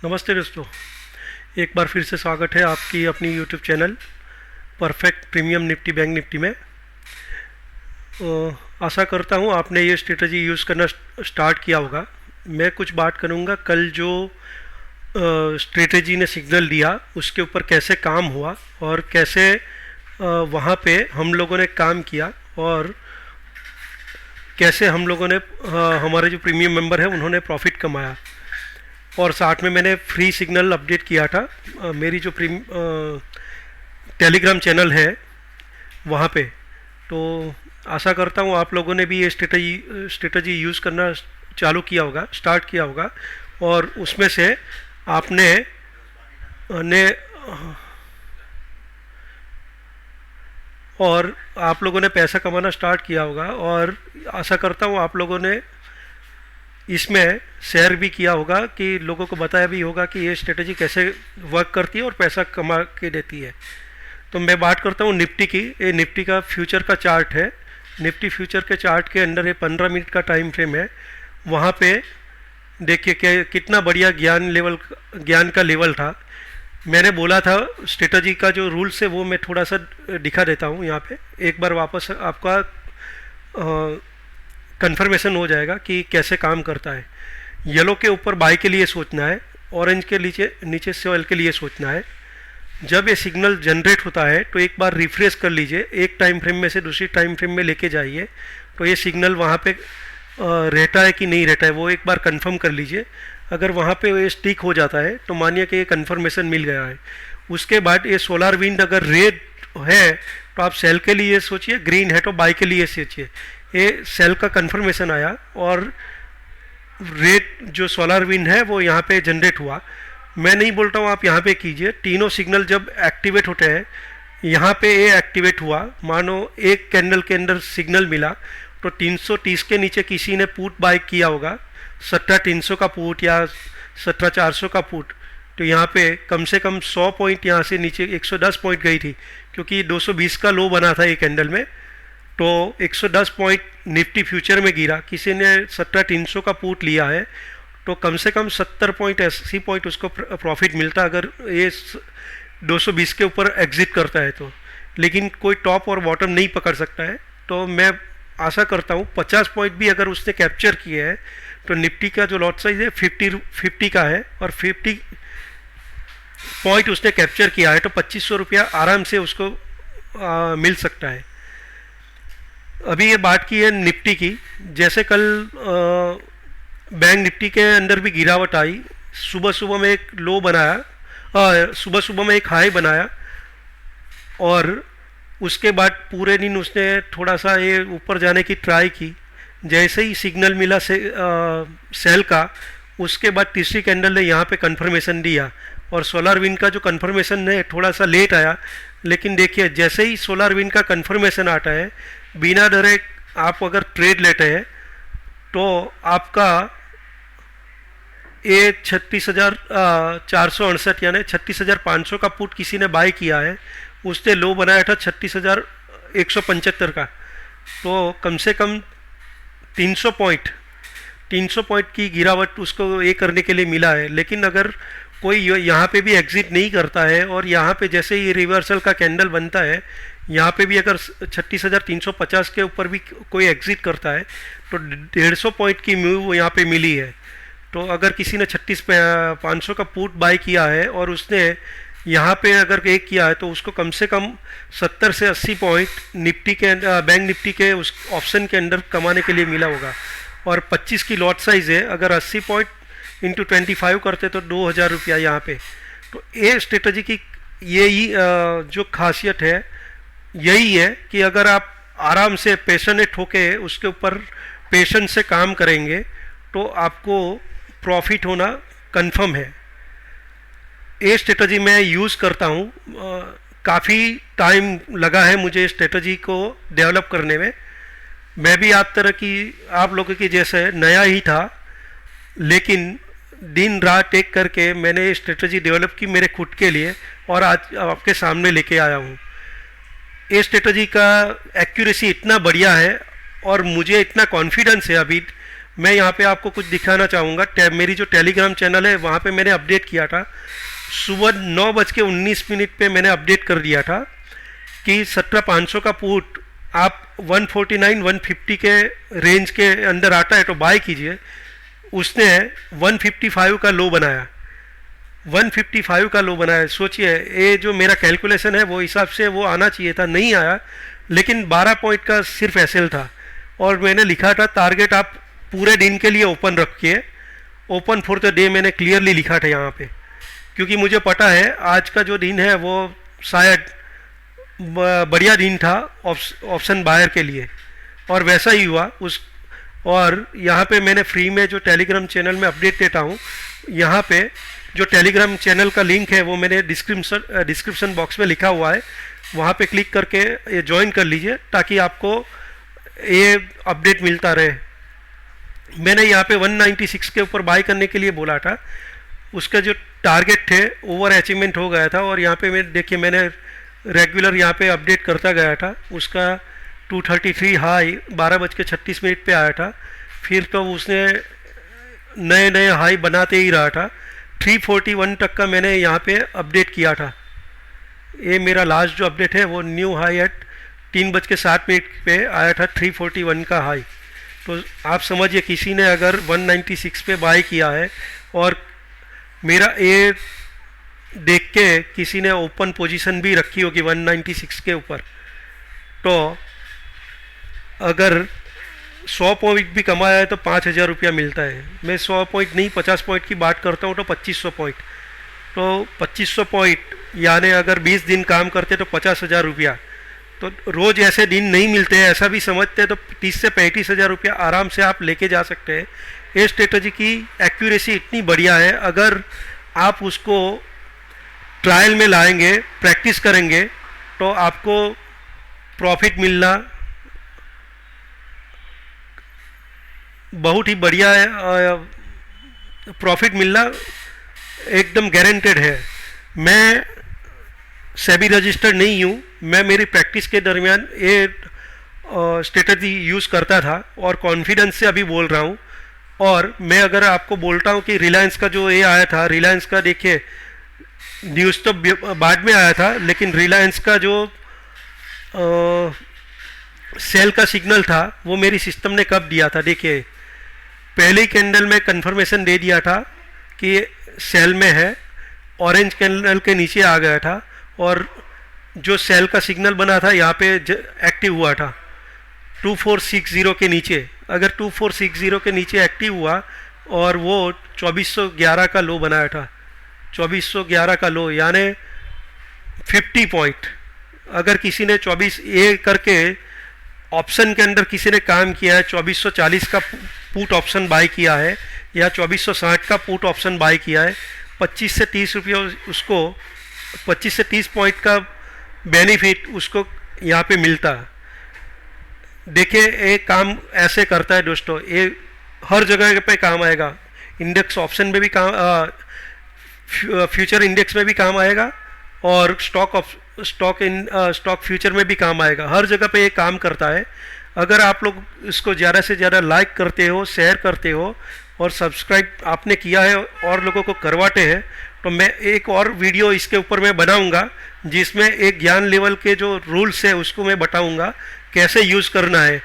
नमस्ते दोस्तों। एक बार फिर से स्वागत है आपकी अपनी YouTube channel perfect premium Nifty bank Nifty में। आशा करता हूँ आपने ये स्ट्रेटजी यूज़ करना स्टार्ट किया होगा। मैं कुछ बात करूँगा कल जो स्ट्रेटजी ने सिग्नल दिया उसके ऊपर कैसे काम हुआ और कैसे वहाँ पे हम लोगों ने काम किया और कैसे हम लोगों ने हमारे जो प्रीमियम मेंबर है उन्होंने प्रॉफिट कमाया। और साथ में मैंने फ्री सिग्नल अपडेट किया था मेरी जो टेलीग्राम चैनल है वहाँ पे। तो आशा करता हूँ आप लोगों ने भी ये स्ट्रेटजी यूज़ करना चालू किया होगा, स्टार्ट किया होगा और उसमें से आपने ने और आप लोगों ने पैसा कमाना स्टार्ट किया होगा। और आशा करता हूँ आप लोगों ने इसमें शेयर भी किया होगा कि लोगों को बताया भी होगा कि ये स्ट्रेटजी कैसे वर्क करती है और पैसा कमा के देती है। तो मैं बात करता हूँ निफ्टी की। ये निफ्टी का फ्यूचर का चार्ट है। निफ्टी फ्यूचर के चार्ट के अंदर ये 15 मिनट का टाइम फ्रेम है। वहाँ पे देखिए कि कितना बढ़िया ज्ञान का लेवल था। मैंने बोला था स्ट्रेटजी का जो रूल्स है वो मैं थोड़ा सा दिखा देता हूँ यहाँ पे। एक बार वापस आपका कंफर्मेशन हो जाएगा कि कैसे काम करता है। येलो के ऊपर बाय के लिए सोचना है, ऑरेंज के नीचे सेल के लिए सोचना है। जब ये सिग्नल जनरेट होता है तो एक बार रिफ्रेश कर लीजिए, एक टाइम फ्रेम में से दूसरी टाइम फ्रेम में लेके जाइए तो ये सिग्नल वहाँ पे रहता है कि नहीं रहता है वो एक बार कंफर्म कर लीजिए। अगर वहाँ पे ये स्टिक हो जाता है तो मानिए कि ये कंफर्मेशन मिल गया है। उसके बाद ये सोलर विंड अगर रेड है तो आप सेल के लिए सोचिए, ग्रीन है तो बाय के लिए सोचिए। ये सेल का कंफर्मेशन आया और रेड जो सोलर विंड है वो यहाँ पे जनरेट हुआ। मैं नहीं बोलता हूँ आप यहाँ पे कीजिए। तीनों सिग्नल जब एक्टिवेट होते हैं यहाँ पे ये एक्टिवेट हुआ। मानो एक कैंडल के अंदर सिग्नल मिला तो 330 के नीचे किसी ने पुट बाय किया होगा, 17,300 का पुट या 17,400 का पुट। तो यहाँ पे कम से कम 100 पॉइंट यहाँ से नीचे 110 पॉइंट गई थी क्योंकि 220 का लो बना था एक कैंडल में। तो 110 पॉइंट निफ्टी फ्यूचर में गिरा, किसी ने 17,300 का पुट लिया है तो कम से कम 70 पॉइंट 80 पॉइंट उसको प्रॉफिट मिलता अगर ये 220 के ऊपर एग्जिट करता है तो। लेकिन कोई टॉप और बॉटम नहीं पकड़ सकता है। तो मैं आशा करता हूँ 50 पॉइंट भी अगर उसने कैप्चर किए हैं तो निफ्टी का जो लॉट साइज है 50 का है और 50 पॉइंट उसने कैप्चर किया है तो 2500 रुपया आराम से उसको मिल सकता है। अभी ये बात की है निफ्टी की। जैसे कल बैंक निफ्टी के अंदर भी गिरावट आई। सुबह सुबह में एक लो बनाया, सुबह सुबह में एक हाई बनाया और उसके बाद पूरे दिन उसने थोड़ा सा ये ऊपर जाने की ट्राई की। जैसे ही सिग्नल मिला सेल का, उसके बाद तीसरी कैंडल ने यहाँ पे कंफर्मेशन दिया और सोलर विंड का जो कंफर्मेशन है थोड़ा सा लेट आया। लेकिन देखिए जैसे ही सोलर विंड का कंफर्मेशन आता है बिना डरे आप अगर ट्रेड लेते हैं तो आपका ये 36,468 यानी 36,500 का पुट किसी ने बाय किया है, उसने लो बनाया था 36,175 का। तो कम से कम 300 पॉइंट की गिरावट उसको ये करने के लिए मिला है। लेकिन अगर कोई यहाँ पे भी एग्जिट नहीं करता है और यहाँ पे जैसे ही रिवर्सल का कैंडल बनता है यहाँ पे भी अगर 36,350 के ऊपर भी कोई एग्जिट करता है तो 150 पॉइंट की मूव यहाँ पे मिली है। तो अगर किसी ने 36,500 का पुट बाय किया है और उसने यहाँ पे अगर एक किया है तो उसको कम से कम 70 से 80 पॉइंट निफ्टी के बैंक निफ्टी के उस ऑप्शन के अंदर कमाने के लिए मिला होगा। और 25 की लॉट साइज है, अगर 80 पॉइंट इंटू 25 करते तो 2,000 रुपया यहाँ पे। तो ये स्ट्रेटजी की यही जो खासियत है यही है कि अगर आप आराम से पैशनेट होके उसके ऊपर पेशेंस से काम करेंगे तो आपको प्रॉफिट होना कंफर्म है। ये स्ट्रेटजी मैं यूज़ करता हूँ। काफ़ी टाइम लगा है मुझे स्ट्रेटजी को डेवलप करने में। मैं भी आप लोगों की जैसे नया ही था, लेकिन दिन रात एक करके मैंने स्ट्रेटजी डेवलप की मेरे खुद के लिए और आज आपके सामने लेके आया हूँ। ये स्ट्रेटजी का एक्यूरेसी इतना बढ़िया है और मुझे इतना कॉन्फिडेंस है अभी मैं यहाँ पे आपको कुछ दिखाना चाहूँगा। मेरी जो टेलीग्राम चैनल है वहाँ पे मैंने अपडेट किया था, सुबह 9:19 पे मैंने अपडेट कर दिया था कि 17,500 का पुट आप 149-150 के रेंज के अंदर आता है तो बाय कीजिए। उसने 155 का लो बनाया, 155 का लो बनाया। सोचिए ये जो मेरा कैलकुलेशन है वो हिसाब से वो आना चाहिए था, नहीं आया, लेकिन 12 पॉइंट का सिर्फ एसएल था। और मैंने लिखा था टारगेट आप पूरे दिन के लिए ओपन रखिए, ओपन फॉर द डे मैंने क्लियरली लिखा था यहाँ पे, क्योंकि मुझे पता है आज का जो दिन है वो शायद बढ़िया दिन था ऑप्शन बायर के लिए, और वैसा ही हुआ। और यहाँ पे मैंने फ्री में जो टेलीग्राम चैनल में अपडेट देता हूँ, यहाँ पे जो टेलीग्राम चैनल का लिंक है वो मैंने डिस्क्रिप्शन बॉक्स में लिखा हुआ है, वहाँ पे क्लिक करके ये ज्वाइन कर लीजिए ताकि आपको ये अपडेट मिलता रहे। मैंने यहाँ पे 196 के ऊपर बाय करने के लिए बोला था, उसका जो टारगेट थे ओवर अचीवमेंट हो गया था। और यहाँ पे देखिए मैंने रेगुलर यहाँ पे अपडेट करता गया था, उसका 233 हाई 12:36 पे आया था। फिर तो उसने नए नए हाई बनाते ही रहा था, 341 तक का मैंने यहाँ पे अपडेट किया था। ये मेरा लास्ट जो अपडेट है वो न्यू हाई एट 3:07 पे आया था, 341 का हाई। तो आप समझिए किसी ने अगर 196 पे बाय किया है और मेरा ये देख के किसी ने ओपन पोजीशन भी रखी होगी 196 के ऊपर, तो अगर 100 पॉइंट भी कमाया है तो 5,000 रुपया मिलता है। मैं 100 पॉइंट नहीं 50 पॉइंट की बात करता हूँ तो 2500 पॉइंट, तो 2500 पॉइंट यानी अगर 20 दिन काम करते तो 50,000 रुपया। तो रोज़ ऐसे दिन नहीं मिलते हैं, ऐसा भी समझते हैं तो 30 से 35,000 रुपया आराम से आप लेके जा सकते हैं। ये स्ट्रेटजी की एक्यूरेसी इतनी बढ़िया है, अगर आप उसको ट्रायल में लाएंगे, प्रैक्टिस करेंगे तो आपको प्रॉफिट मिलना बहुत ही बढ़िया है, प्रॉफिट मिलना एकदम गारंटेड है। मैं सेबी रजिस्टर्ड नहीं हूँ, मैं मेरी प्रैक्टिस के दरमियान ये स्ट्रेटजी यूज़ करता था और कॉन्फिडेंस से अभी बोल रहा हूँ। और मैं अगर आपको बोलता हूँ कि रिलायंस का जो ये आया था, रिलायंस का देखिए न्यूज़ तो बाद में आया था, लेकिन रिलायंस का जो सेल का सिग्नल था वो मेरी सिस्टम ने कब दिया था। देखिए पहले कैंडल में कंफर्मेशन दे दिया था कि सेल में है, ऑरेंज कैंडल के नीचे आ गया था और जो सेल का सिग्नल बना था यहाँ पे एक्टिव हुआ था 2460 के नीचे। अगर 2460 के नीचे एक्टिव हुआ और वो 2411 का लो बनाया था, 2411 का लो यानी 50 पॉइंट। अगर किसी ने 24 ये करके ऑप्शन के अंदर किसी ने काम किया है, 2440 का पुट ऑप्शन बाय किया है या 2460 का पुट ऑप्शन बाय किया है, 25 से 30 रुपये उसको 25 से 30 पॉइंट का बेनिफिट उसको यहाँ पे मिलता है। देखिए ये काम ऐसे करता है दोस्तों, ये हर जगह पे काम आएगा। इंडेक्स ऑप्शन में भी काम, फ्यूचर इंडेक्स में भी काम आएगा और स्टॉक फ्यूचर में भी काम आएगा। हर जगह पे ये काम करता है। अगर आप लोग इसको ज़्यादा से ज़्यादा लाइक करते हो, शेयर करते हो और सब्सक्राइब आपने किया है और लोगों को करवाते हैं, तो मैं एक और वीडियो इसके ऊपर मैं बनाऊंगा जिसमें एक ज्ञान लेवल के जो रूल्स है उसको मैं बताऊंगा कैसे यूज़ करना है।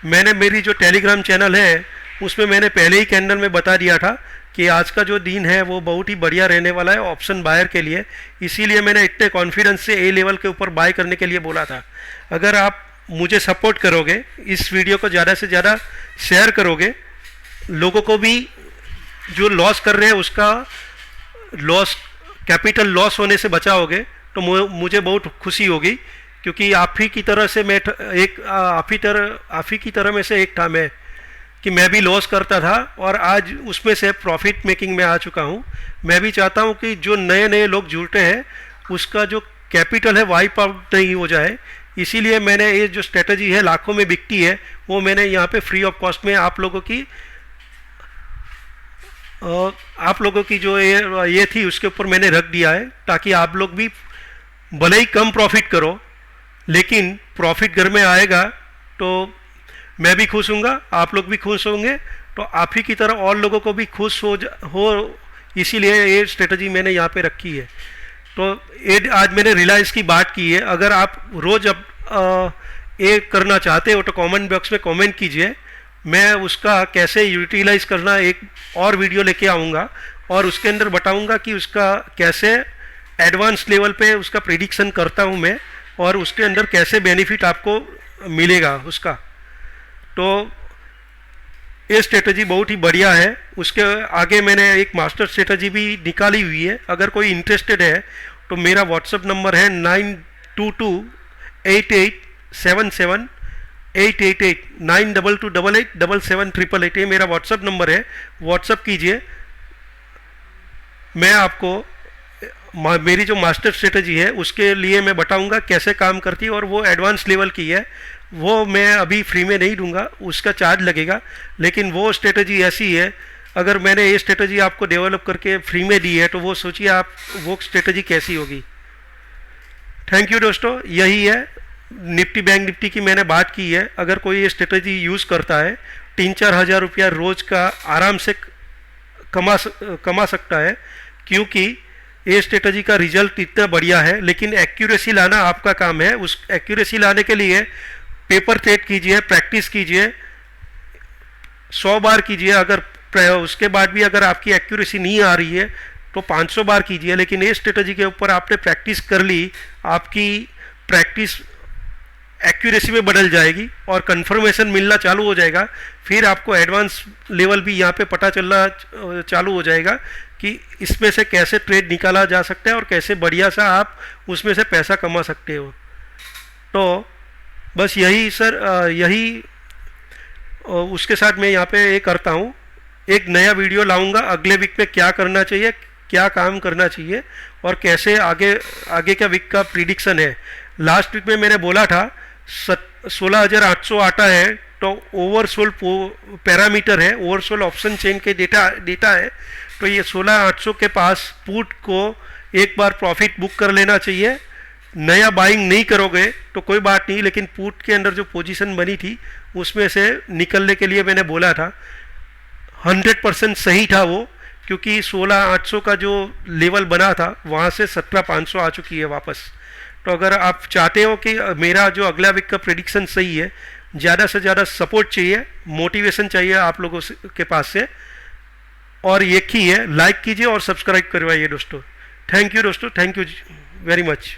मैंने मेरी जो टेलीग्राम चैनल है उसमें मैंने पहले ही कैंडल में बता दिया था कि आज का जो दिन है वो बहुत ही बढ़िया रहने वाला है ऑप्शन बायर के लिए, इसीलिए मैंने इतने कॉन्फिडेंस से ए लेवल के ऊपर बाय करने के लिए बोला था। अगर आप मुझे सपोर्ट करोगे, इस वीडियो को ज़्यादा से ज़्यादा शेयर करोगे, लोगों को भी जो लॉस कर रहे हैं उसका लॉस, कैपिटल लॉस होने से बचाओगे, तो मुझे बहुत खुशी होगी, क्योंकि आप ही की तरह से मैं एक आप ही की तरह में से एक था मैं, कि मैं भी लॉस करता था और आज उसमें से प्रॉफिट मेकिंग में आ चुका हूँ। मैं भी चाहता हूँ कि जो नए नए लोग जुड़ते हैं उसका जो कैपिटल है वाइप आउट नहीं हो जाए, इसीलिए मैंने ये जो स्ट्रेटजी है लाखों में बिकती है वो मैंने यहाँ पे फ्री ऑफ कॉस्ट में आप लोगों की जो ये थी उसके ऊपर मैंने रख दिया है, ताकि आप लोग भी भले ही कम प्रॉफिट करो लेकिन प्रॉफिट घर में आएगा तो मैं भी खुश हूँगा, आप लोग भी खुश होंगे, तो आप ही की तरह और लोगों को भी खुश हो, इसीलिए ये स्ट्रेटजी मैंने यहाँ पे रखी है। तो ये आज मैंने रिलायंस की बात की है। अगर आप रोज़ अब ये करना चाहते हो तो कमेंट बॉक्स में कमेंट कीजिए, मैं उसका कैसे यूटिलाइज करना एक और वीडियो लेके आऊँगा और उसके अंदर बताऊँगा कि उसका कैसे एडवांस लेवल पे उसका प्रिडिक्शन करता हूँ मैं, और उसके अंदर कैसे बेनिफिट आपको मिलेगा उसका। तो ये स्ट्रेटजी बहुत ही बढ़िया है। उसके आगे मैंने एक मास्टर स्ट्रेटजी भी निकाली हुई है। अगर कोई इंटरेस्टेड है तो मेरा व्हाट्सअप नंबर है 9228877888 9228877888। ये मेरा व्हाट्सअप नंबर है, व्हाट्सअप कीजिए। मैं आपको मेरी जो मास्टर स्ट्रेटजी है उसके लिए मैं बताऊंगा कैसे काम करती है, और वो एडवांस लेवल की है। वो मैं अभी फ्री में नहीं दूंगा, उसका चार्ज लगेगा। लेकिन वो स्ट्रेटजी ऐसी है, अगर मैंने ये स्ट्रेटजी आपको डेवलप करके फ्री में दी है तो वो सोचिए आप वो स्ट्रेटजी कैसी होगी। थैंक यू दोस्तों, यही है निफ्टी बैंक निफ्टी की मैंने बात की है। अगर कोई ये स्ट्रेटजी यूज़ करता है 3-4 हज़ार रुपया रोज़ का आराम से कमा सकता है, क्योंकि ये स्ट्रेटजी का रिजल्ट इतना बढ़िया है। लेकिन एक्यूरेसी लाना आपका काम है। उस एक्यूरेसी लाने के लिए पेपर ट्रेड कीजिए, प्रैक्टिस कीजिए, 100 बार कीजिए। अगर उसके बाद भी अगर आपकी एक्यूरेसी नहीं आ रही है तो 500 बार कीजिए। लेकिन ये स्ट्रेटजी के ऊपर आपने प्रैक्टिस कर ली, आपकी प्रैक्टिस एक्यूरेसी में बदल जाएगी और कंफर्मेशन मिलना चालू हो जाएगा। फिर आपको एडवांस लेवल भी यहाँ पे पता चलना चालू हो जाएगा कि इसमें से कैसे ट्रेड निकाला जा सकता है और कैसे बढ़िया सा आप उसमें से पैसा कमा सकते हो। तो बस यही सर, यही उसके साथ मैं यहाँ पे ये करता हूँ। एक नया वीडियो लाऊंगा अगले वीक में, क्या करना चाहिए, क्या काम करना चाहिए और कैसे आगे का वीक का प्रिडिक्शन है। लास्ट वीक में मैंने बोला था 16,800 आता है तो ओवरसोल्ड पैरामीटर है, ओवरसोल्ड ऑप्शन चेन के डेटा है। तो ये 16,800 के पास पुट को एक बार प्रॉफिट बुक कर लेना चाहिए। नया बाइंग नहीं करोगे तो कोई बात नहीं, लेकिन पुट के अंदर जो पोजीशन बनी थी उसमें से निकलने के लिए मैंने बोला था। 100% सही था वो, क्योंकि 16,800 का जो लेवल बना था वहाँ से 17,500 आ चुकी है वापस। तो अगर आप चाहते हो कि मेरा जो अगला वीक का प्रेडिक्शन सही है, ज़्यादा से ज़्यादा सपोर्ट चाहिए, मोटिवेशन चाहिए आप लोगों के पास से, और एक ही है, लाइक कीजिए और सब्सक्राइब करवाइए दोस्तों। थैंक यू दोस्तों, थैंक यू वेरी मच।